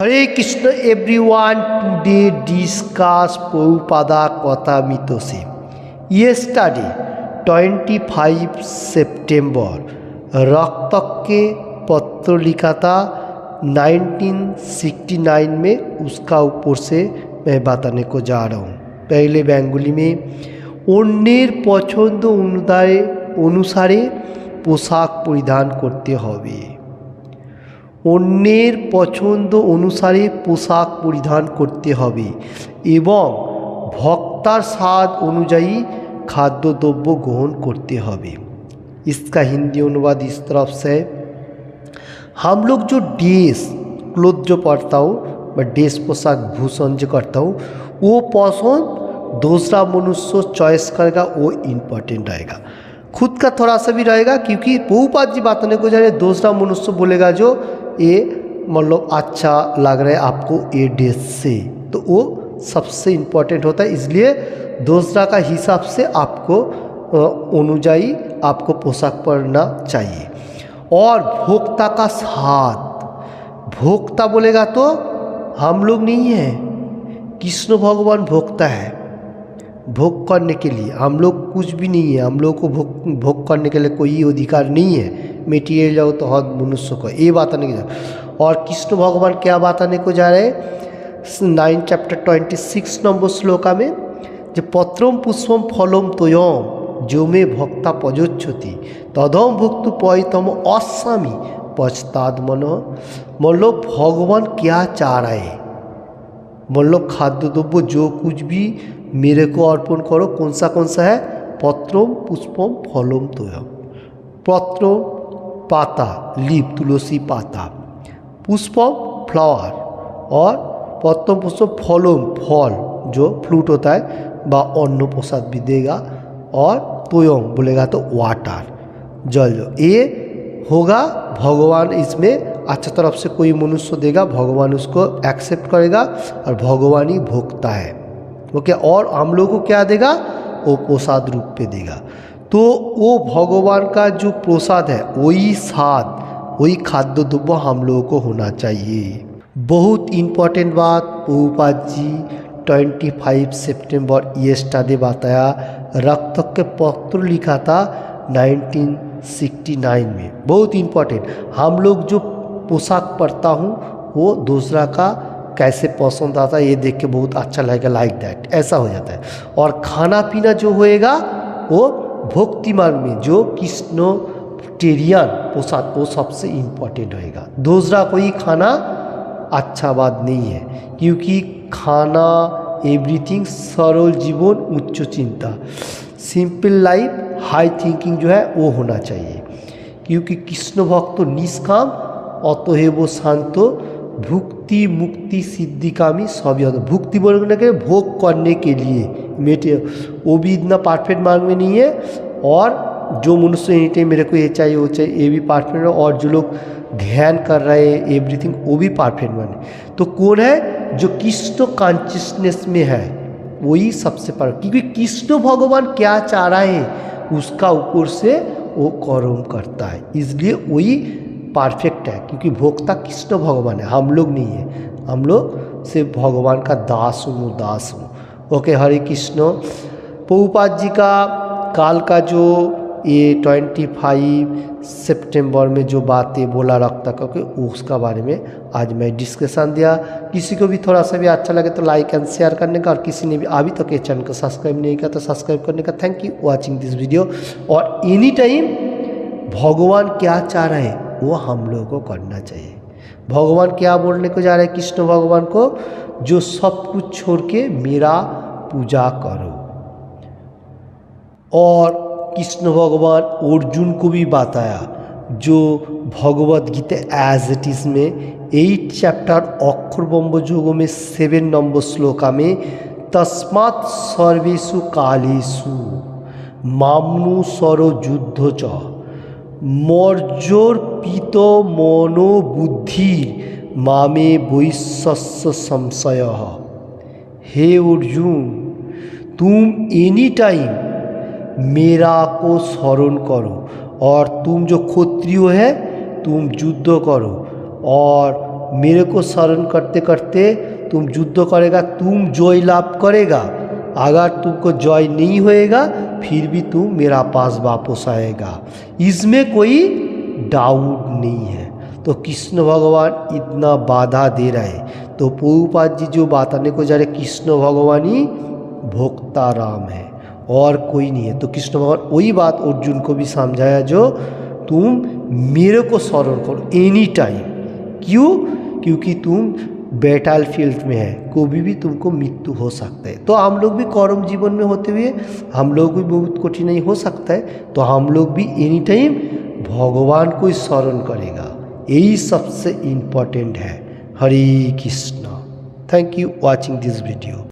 Hare Krishna everyone, today discuss Prabhupada Kathamita. Yesterday, 25 September, रक्तक के पत्र लिखा था 1969 में, उसका ऊपर से मैं बताने को जा रहा हूँ। पहले बेंगली में अन्येर पछंद अनुसारे पोशाक परिधान करते হবে। अन्येर पछंद अनुसारे पोशाक परिधान करते হবে এবং भक्तार स्वाद अनुयायी खाद्य द्रव्य ग्रहण करते হবে। इसका हिंदी अनुवाद इस तरफ से, हम लोग जो ड्रेस क्लोथ जो पहनता हूँ मैं ड्रेस पोशाक भूषण जो करता हूँ वो पसंद दूसरा मनुष्य चॉइस करेगा, वो इम्पोर्टेंट रहेगा। खुद का थोड़ा सा भी रहेगा, क्योंकि प्रभुपाद जी बताने को जा रहे दूसरा मनुष्य बोलेगा जो ये मतलब अच्छा लग रहा है आपको ये ड्रेस से, तो वो सबसे इम्पोर्टेंट होता है। इसलिए दूसरा का हिसाब से आपको अनुयायी आपको पोशाक पहनना चाहिए। और भोक्ता का साथ, भोक्ता बोलेगा तो हम लोग नहीं हैं, कृष्ण भगवान भोक्ता है। भोग करने के लिए हम लोग कुछ भी नहीं है, हम लोग को भोग करने के लिए कोई अधिकार नहीं है। मेटीरियल जाओ तो हर मनुष्य को ये बताने को जा। और कृष्ण भगवान क्या बताने को जा रहे हैं 9 चैप्टर 26 नंबर श्लोका में, जो पत्रम पुष्पम फलम तोयम जो में भक्ता पजोच्छति तदम भुक्तु पयतम अस्वामी पश्चात मन। मतलब भगवान क्या चाह रहे हैं, मतलब खाद्य द्रव्य जो कुछ भी मेरे को अर्पण करो। कौन सा है, पत्रम पुष्पम फलम तोयम। पत्र पाता लीप तुलसी पाता, पुष्पम फ्लावर, और पत्रम पुष्प फलम फल जो फ्रूट होता है व अन्न प्रसाद भी देगा, और तोयम बोलेगा तो वाटर जल, जो ये होगा भगवान इसमें अच्छा तरफ से कोई मनुष्य देगा, भगवान उसको एक्सेप्ट करेगा और भगवान ही भोगता है। ओके, और हम लोग को क्या देगा, वो प्रसाद रूप पे देगा। तो वो भगवान का जो प्रसाद है वही स्वाद, वही खाद्य द्रव्य हम लोगों को होना चाहिए। बहुत इम्पोर्टेंट बात प्रभुपाद जी 25 सितंबर यस्टरडे बताया। रक्त के पत्र लिखा था 1969 में, बहुत इम्पोर्टेंट। हम लोग जो पोशाक पहनता हूँ वो दूसरा का कैसे पसंद आता है ये देख के बहुत अच्छा लगेगा, लाइक दैट, ऐसा हो जाता है। और खाना पीना जो होएगा वो भक्ति मार्ग में जो कृष्ण टेरियन पोशाक वो सबसे इम्पोर्टेंट होएगा। दूसरा कोई खाना अच्छा बात नहीं है, क्योंकि खाना एवरीथिंग सरल जीवन उच्च चिंता, सिंपल लाइफ हाई थिंकिंग जो है वो होना चाहिए। क्योंकि कृष्ण भक्त निष्काम अतएव शांत भुक्ति मुक्ति सिद्धिकामी सभी होता। भुक्ति बोलने के भोग करने के लिए मेटे वो भी इतना परफेक्ट मार्ग में नहीं है, और जो मनुष्य एनी टाइम मेरे को ये चाहिए वो चाहिए ये भी परफेक्ट है, और जो लोग ध्यान कर रहे हैं एवरीथिंग वो भी परफेक्ट माने। तो कौन है, जो कृष्ण कॉन्शियसनेस में है वही सबसे परफेक्ट, क्योंकि कृष्ण भगवान क्या चाह रहे हैं उसका ऊपर से वो कर्म करता है, इसलिए वही परफेक्ट है। क्योंकि भोक्ता कृष्ण भगवान है, हम लोग नहीं है, हम लोग सिर्फ भगवान का दास हूँ। ओके, हरे कृष्ण। प्रभुपाद जी का काल का जो ये 25 सितंबर में जो बातें बोला रखता क्योंकि उसका बारे में आज मैं डिस्कशन दिया। किसी को भी थोड़ा सा भी अच्छा लगे तो लाइक एंड शेयर करने का, और किसी ने भी अभी तक ये चैनल को सब्सक्राइब नहीं किया तो सब्सक्राइब करने का। Thank you watching this video. और एनी टाइम भगवान क्या चाह रहे हैं वो हम लोगों को करना चाहिए। भगवान क्या बोलने को जा रहे हैं कृष्ण भगवान को, जो सब कुछ छोड़ के मेरा पूजा करो। और कृष्ण भगवान अर्जुन को भी बताया, जो Bhagavad Gita as it is में 8 चैप्टर अक्षर ब्रह्म योग में 7 नंबर श्लोका में, तस्मात् सर्वेषु कालेषु मामनु सरो युद्ध च मर्जोर्पित मनो बुद्धि मामे वैश्य संशय। हे अर्जुन, तुम एनी टाइम मेरा को स्मरण करो, और तुम जो क्षत्रिय है तुम युद्ध करो, और मेरे को स्मरण करते करते तुम युद्ध करेगा, तुम जय लाभ करेगा। अगर तुमको जय नहीं होएगा फिर भी तुम मेरा पास वापस आएगा, इसमें कोई डाउट नहीं है। तो कृष्ण भगवान इतना बाधा दे रहे हैं, तो प्रभुपाद जी जो बताने को जा रहे, कृष्ण भगवान ही भोक्ता राम है और कोई नहीं है। तो कृष्ण भगवान वही बात अर्जुन को भी समझाया जो तुम मेरे को स्मरण करो एनी टाइम। क्यों? क्योंकि तुम बैटल फील्ड में है, कभी भी तुमको मृत्यु हो सकता है। तो हम लोग भी कर्म जीवन में होते हुए हम लोग भी बहुत कठिनाई हो सकता है, तो हम लोग भी एनी टाइम भगवान को स्मरण करेगा, यही सबसे इम्पोर्टेंट है। Hare Krishna. Thank you watching this video.